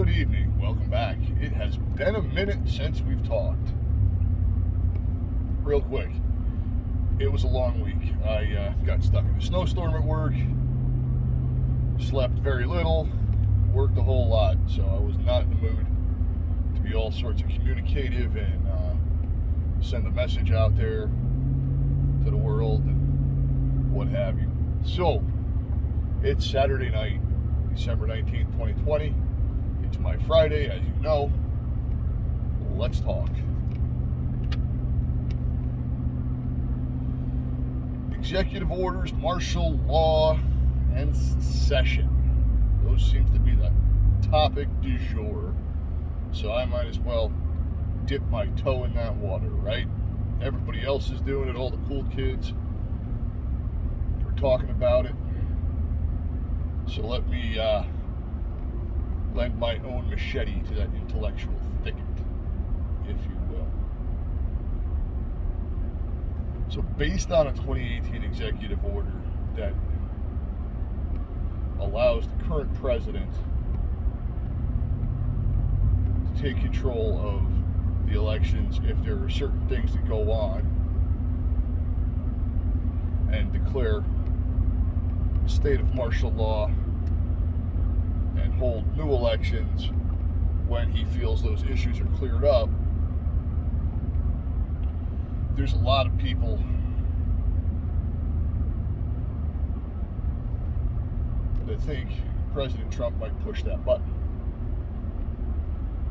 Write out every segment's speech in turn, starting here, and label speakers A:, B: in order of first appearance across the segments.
A: Good evening. Welcome back. It has been a minute since we've talked. Real quick, it was a long week. I got stuck in a snowstorm at work, slept very little, worked a whole lot, so I was not in the mood to be all sorts of communicative and send a message out there to the world and what have you. So, it's Saturday night, December 19th, 2020. It's my Friday, as you know. Let's talk. Executive orders, martial law, and secession. Those seems to be the topic du jour. So I might as well dip my toe in that water, right? Everybody else is doing it, all the cool kids are talking about it. So let me lend my own machete to that intellectual thicket, if you will. So based on a 2018 executive order that allows the current president to take control of the elections if there are certain things that go on and declare a state of martial law and hold new elections when he feels those issues are cleared up, there's a lot of people that think President Trump might push that button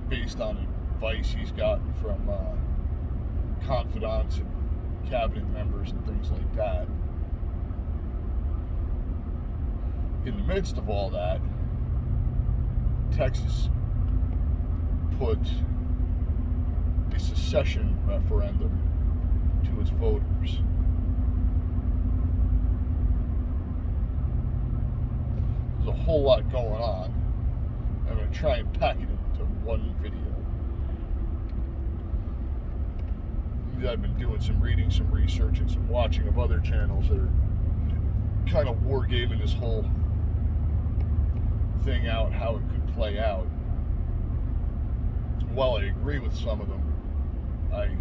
A: based on advice he's gotten from confidants and cabinet members and things like that. In the midst of all that, Texas put a secession referendum to its voters. There's a whole lot going on. I'm going to try and pack it into one video. I've been doing some reading, some research, and some watching of other channels that are kind of wargaming this whole thing out, how it could play out. While I agree with some of them, I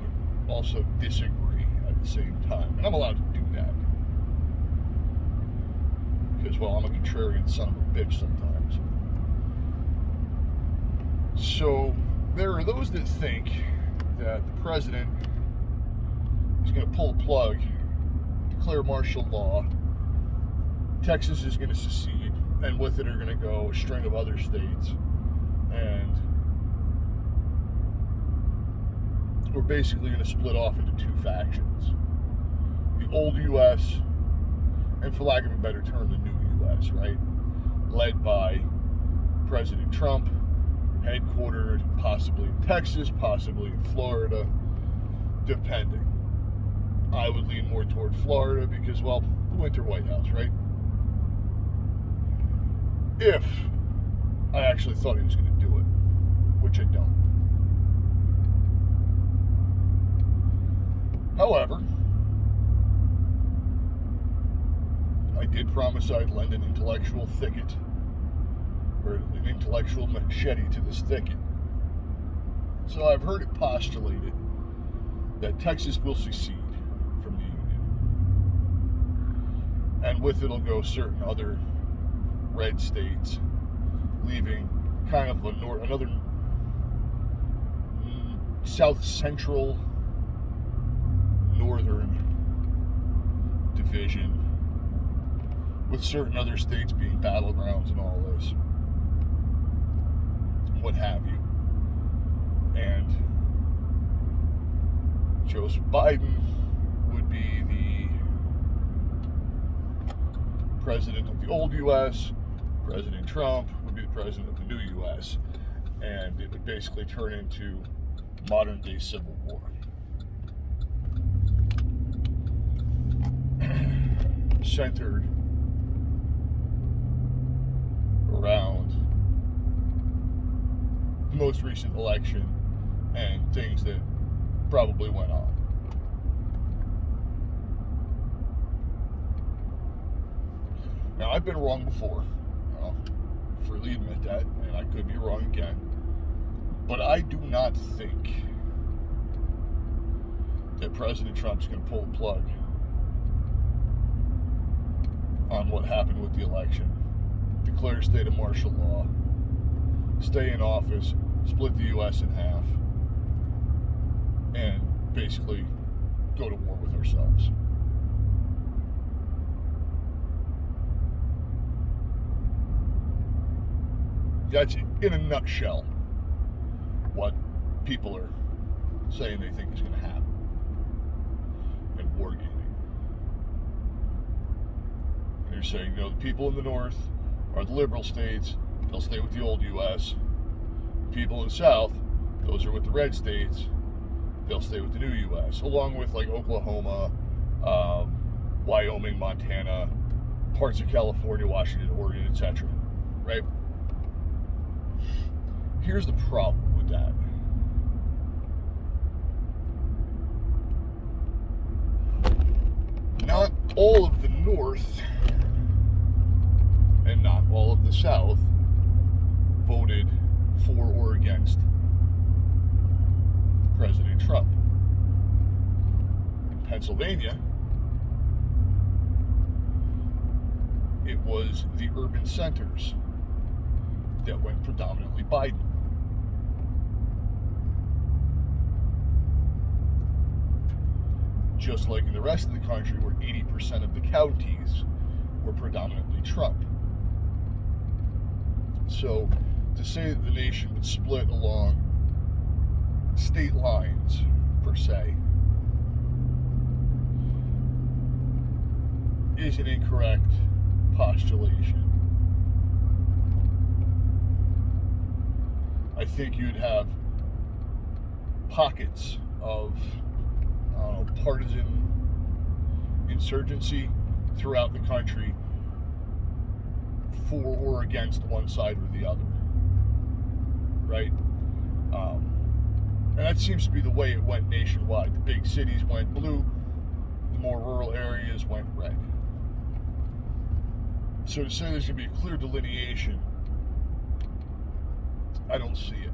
A: also disagree at the same time. And I'm allowed to do that. Because, well, I'm a contrarian son of a bitch sometimes. So, there are those that think that the president is going to pull a plug, declare martial law, Texas is going to secede, and with it are going to go a string of other states, and we're basically going to split off into two factions. The old U.S., and for lack of a better term, the new U.S., right? Led by President Trump, headquartered possibly in Texas, possibly in Florida, depending. I would lean more toward Florida because, well, the winter White House, right? If I actually thought he was going to do it, which I don't. However, I did promise I'd lend an intellectual thicket, or an intellectual machete to this thicket. So I've heard it postulated that Texas will secede from the Union. And with it'll go certain other red states, leaving kind of another south central northern division, with certain other states being battlegrounds and all this, what have you. And Joseph Biden would be the president of the old U.S., President Trump would be the president of the new U.S., and it would basically turn into modern-day civil war. Centered around the most recent election and things that probably went on. Now, I've been wrong before. freely admit that, and I could be wrong again. But I do not think that President Trump's going to pull the plug on what happened with the election, declare a state of martial law, stay in office, split the U.S. in half, and basically go to war with ourselves. That's, in a nutshell, what people are saying they think is going to happen in wargaming. And they're saying, the people in the North are the liberal states, they'll stay with the old U.S. People in the South, those are with the red states, they'll stay with the new U.S., along with like Oklahoma, Wyoming, Montana, parts of California, Washington, Oregon, etc. Right? Here's the problem with that. Not all of the North and not all of the South voted for or against President Trump. In Pennsylvania, it was the urban centers that went predominantly Biden. Just like in the rest of the country, where 80% of the counties were predominantly Trump. So, to say that the nation would split along state lines, per se, is an incorrect postulation. I think you'd have pockets of partisan insurgency throughout the country for or against one side or the other, right? And that seems to be the way it went nationwide. The big cities went blue, the more rural areas went red. So to say there's going to be a clear delineation, I don't see it.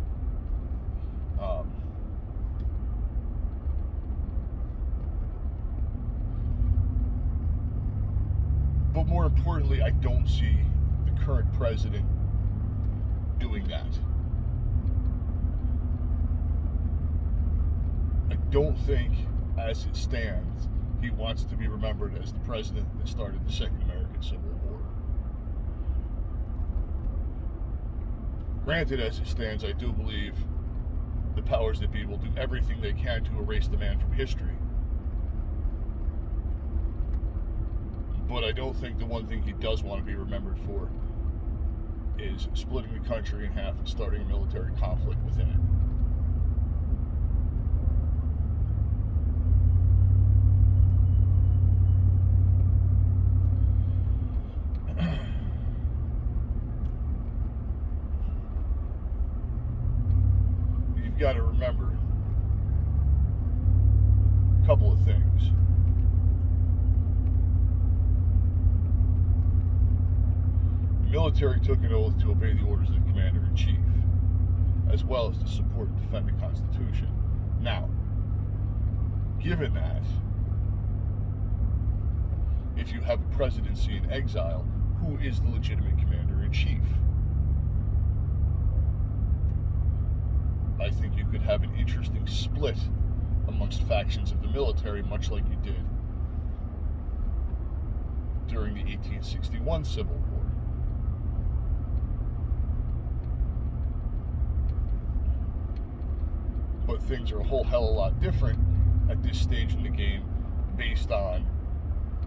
A: But more importantly, I don't see the current president doing that. I don't think, as it stands, he wants to be remembered as the president that started the Second American Civil War. Granted, as it stands, I do believe the powers that be will do everything they can to erase the man from history. But I don't think the one thing he does want to be remembered for is splitting the country in half and starting a military conflict within it. You've got to remember a couple of things. The military took an oath to obey the orders of the Commander-in-Chief, as well as to support and defend the Constitution. Now, given that, if you have a presidency in exile, who is the legitimate Commander-in-Chief? I think you could have an interesting split amongst factions of the military, much like you did during the 1861 Civil War. But things are a whole hell of a lot different at this stage in the game based on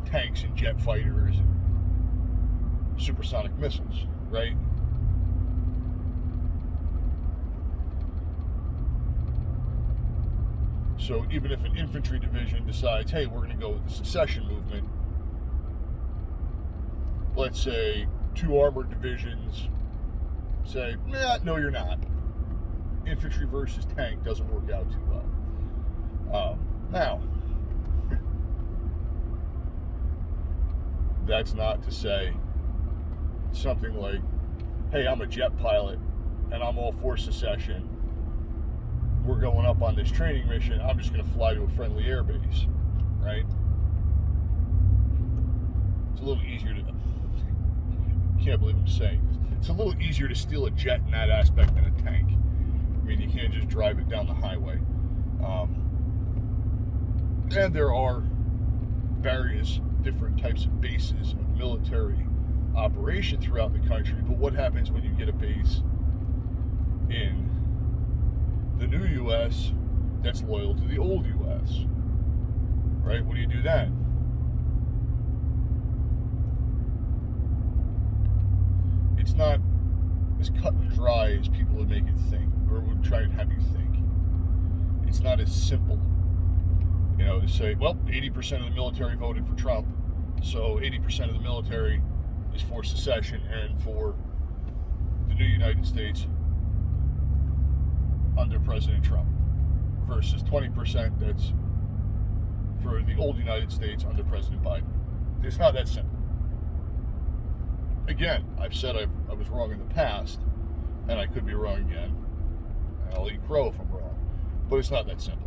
A: tanks and jet fighters and supersonic missiles, right? So even if an infantry division decides, hey, we're going to go with the secession movement, let's say 2 armored divisions say, no, you're not. Infantry versus tank doesn't work out too well. Now, that's not to say something like hey, I'm a jet pilot and I'm all for secession. We're going up on this training mission. I'm just going to fly to a friendly airbase, right? It's a little easier to... Can't believe I'm saying this. It's a little easier to steal a jet in that aspect than a tank. I mean, you can't just drive it down the highway. And there are various different types of bases of military operation throughout the country. But what happens when you get a base in the new U.S. that's loyal to the old U.S., right? What do you do then? It's not as cut and dry as people would make it think, or would try and have you think. It's not as simple, to say, well, 80% of the military voted for Trump, so 80% of the military is for secession and for the new United States under President Trump, versus 20% that's for the old United States under President Biden. It's not that simple. Again, I've said I was wrong in the past, and I could be wrong again, and I'll eat crow if I'm wrong, but it's not that simple.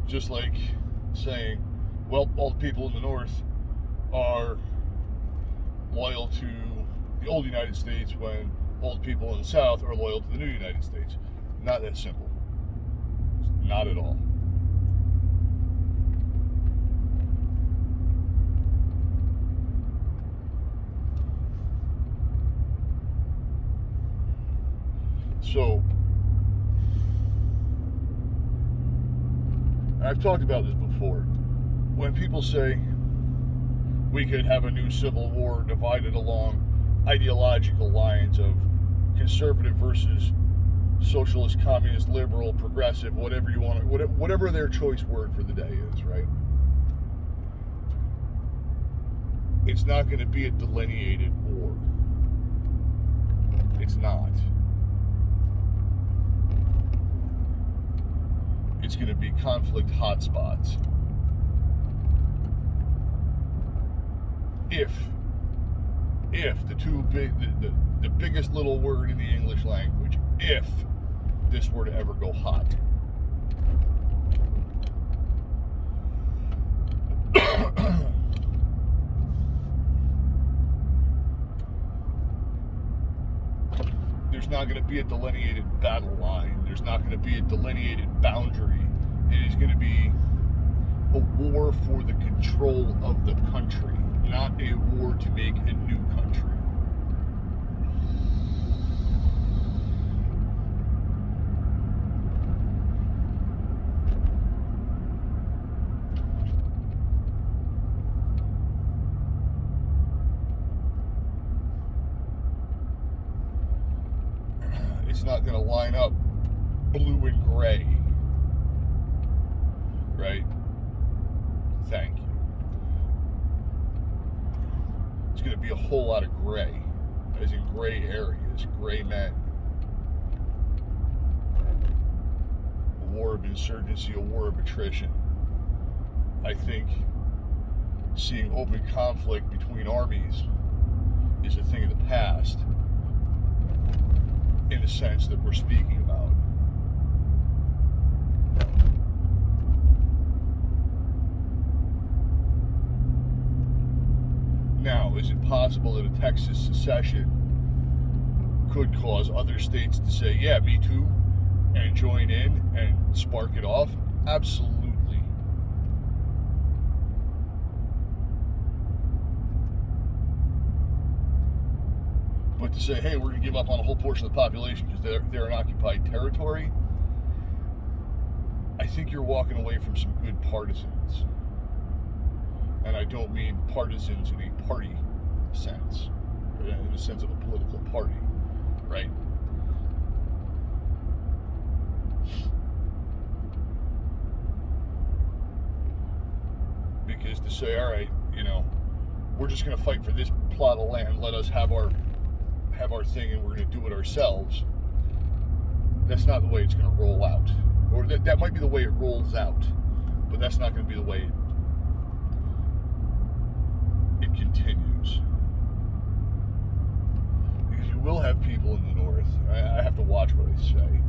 A: Just like saying, well, all the people in the North are loyal to the old United States when all the people in the South are loyal to the new United States. Not that simple. Not at all. So, I've talked about this before. When people say we could have a new civil war divided along ideological lines of conservative versus socialist, communist, liberal, progressive, whatever you want, whatever their choice word for the day is, right? It's not going to be a delineated war. It's not. It's going to be conflict hotspots. If the biggest little word in the English language, if this were to ever go hot. There's not going to be a delineated battle line. There's not going to be a delineated boundary. It is going to be a war for the control of the country, not a war to make a new country. It's not going to line up blue and gray, right? Thank you. It's going to be a whole lot of gray, as in gray areas, gray men. A war of insurgency, a war of attrition. I think seeing open conflict between armies is a thing of the past, in the sense that we're speaking about. Now, is it possible that a Texas secession could cause other states to say, yeah, me too, and join in and spark it off? Absolutely. But to say, hey, we're going to give up on a whole portion of the population because they're an occupied territory, I think you're walking away from some good partisans. And I don't mean partisans in a party sense, in the sense of a political party, right? Because to say, all right, we're just going to fight for this plot of land, let us have our thing and we're going to do it ourselves, that's not the way it's going to roll out. Or that might be the way it rolls out, But that's not going to be the way it continues. Because you will have people in the north, I have to watch what I say,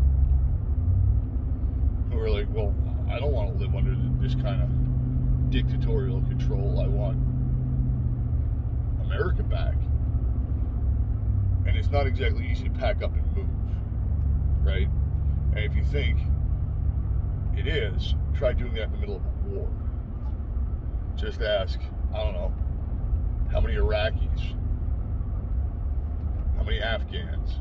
A: who are like, well, I don't want to live under this kind of dictatorial control. I want America back. And it's not exactly easy to pack up and move, right? And if you think it is, try doing that in the middle of a war. Just ask, I don't know, how many Iraqis, how many Afghans,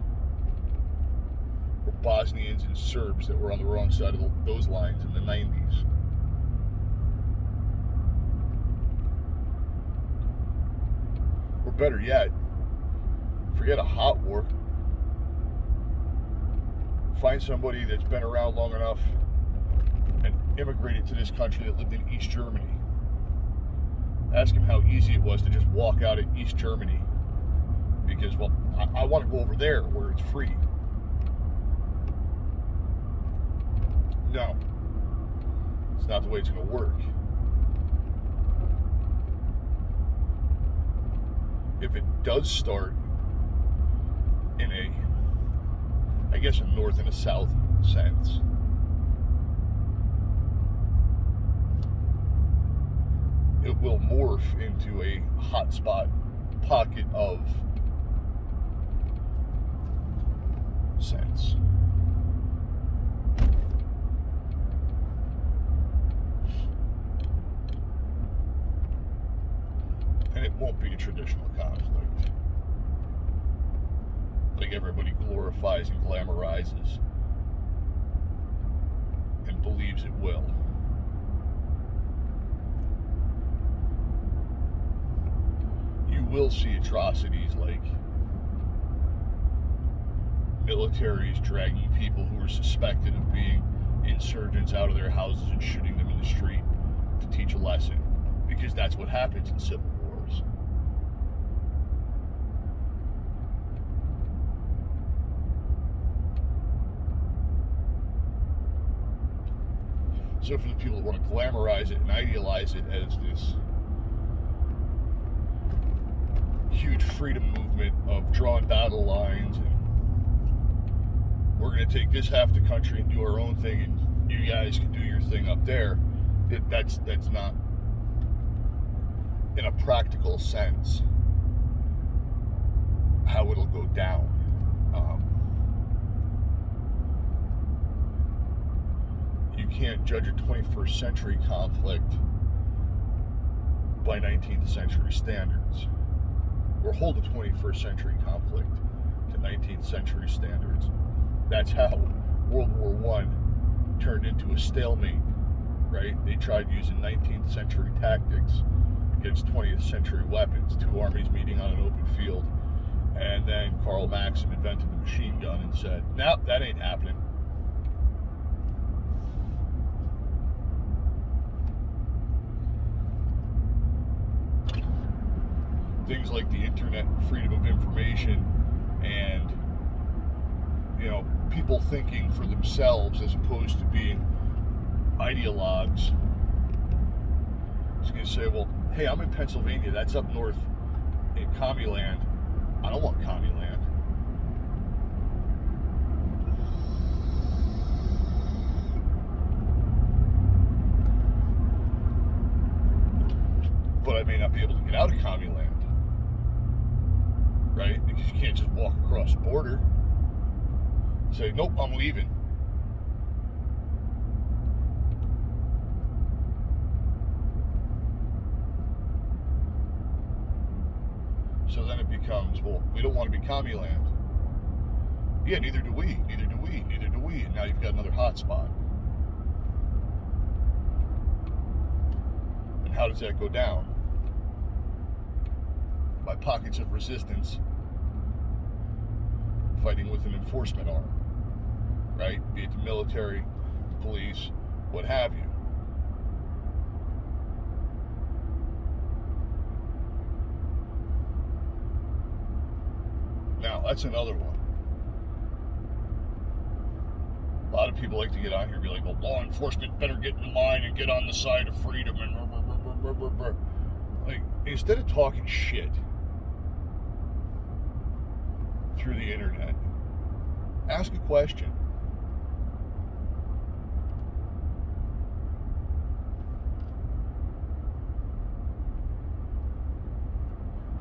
A: or Bosnians and Serbs that were on the wrong side of those lines in the 90s. Or better yet, forget a hot war. Find somebody that's been around long enough and immigrated to this country that lived in East Germany. Ask him how easy it was to just walk out of East Germany because, well, I want to go over there where it's free. No, it's not the way it's going to work. If it does start in I guess a north and a south sense, it will morph into a hotspot pocket of sense. And it won't be a traditional conflict like everybody glorifies and glamorizes and believes it will. You will see atrocities like militaries dragging people who are suspected of being insurgents out of their houses and shooting them in the street to teach a lesson, because that's what happens in civil wars. So for the people that want to glamorize it and idealize it as this huge freedom movement of drawn battle lines, and we're going to take this half the country and do our own thing, and you guys can do your thing up there, that's not, in a practical sense, how it'll go down. You can't judge a 21st century conflict by 19th century standards, or hold a 21st century conflict to 19th century standards. That's how World War I turned into a stalemate, right? They tried using 19th century tactics against 20th century weapons, two armies meeting on an open field, and then Karl Maxim invented the machine gun and said, nope, that ain't happening. Things like the internet, freedom of information, and, you know, people thinking for themselves as opposed to being ideologues. I was going to say, well, hey, I'm in Pennsylvania. That's up north in commie land. I don't want commie land. But I may not be able to get out of commie land. Right? Because you can't just walk across the border and say, nope, I'm leaving. So then it becomes, well, we don't want to be commie land. Yeah, neither do we. And now you've got another hot spot. And how does that go down? By pockets of resistance fighting with an enforcement arm, right? Be it the military, the police, what have you. Now, that's another one. lot of people like to get on here and be like, well, law enforcement better get in line and get on the side of freedom and like, instead of talking shit through the internet, ask a question.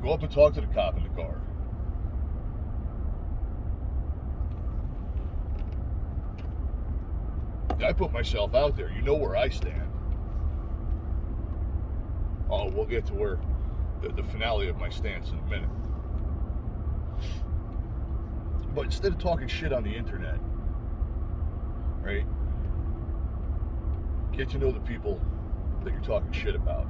A: Go up and talk to the cop in the car. I put myself out there. You know where I stand. Oh, we'll get to where the finale of my stance in a minute. But instead of talking shit on the internet, right? Get to know the people that you're talking shit about.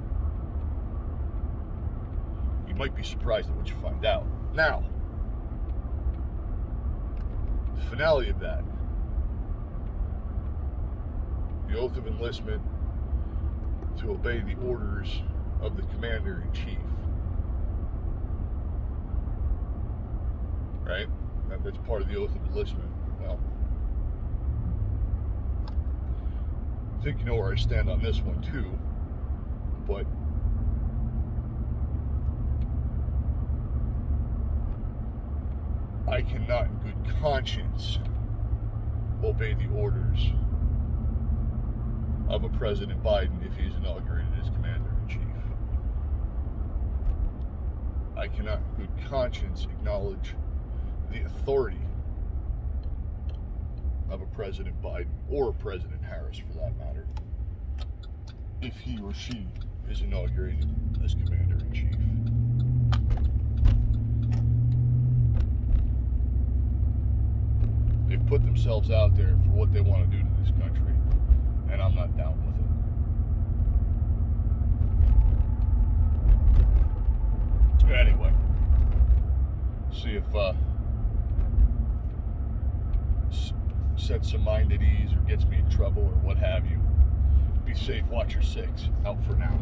A: You might be surprised at what you find out. Now, the finale of that, the oath of enlistment to obey the orders of the commander-in-chief. Right? That's part of the oath of enlistment. Well, I think you know where I stand on this one too, but I cannot in good conscience obey the orders of a President Biden if he's inaugurated as commander-in-chief. I cannot in good conscience acknowledge the authority of a President Biden or President Harris, for that matter, if he or she is inaugurated as commander-in-chief. They've put themselves out there for what they want to do to this country, and I'm not down with it. Anyway, see if sets some mind at ease or gets me in trouble or what have you. Be safe, watch your six. Out for now.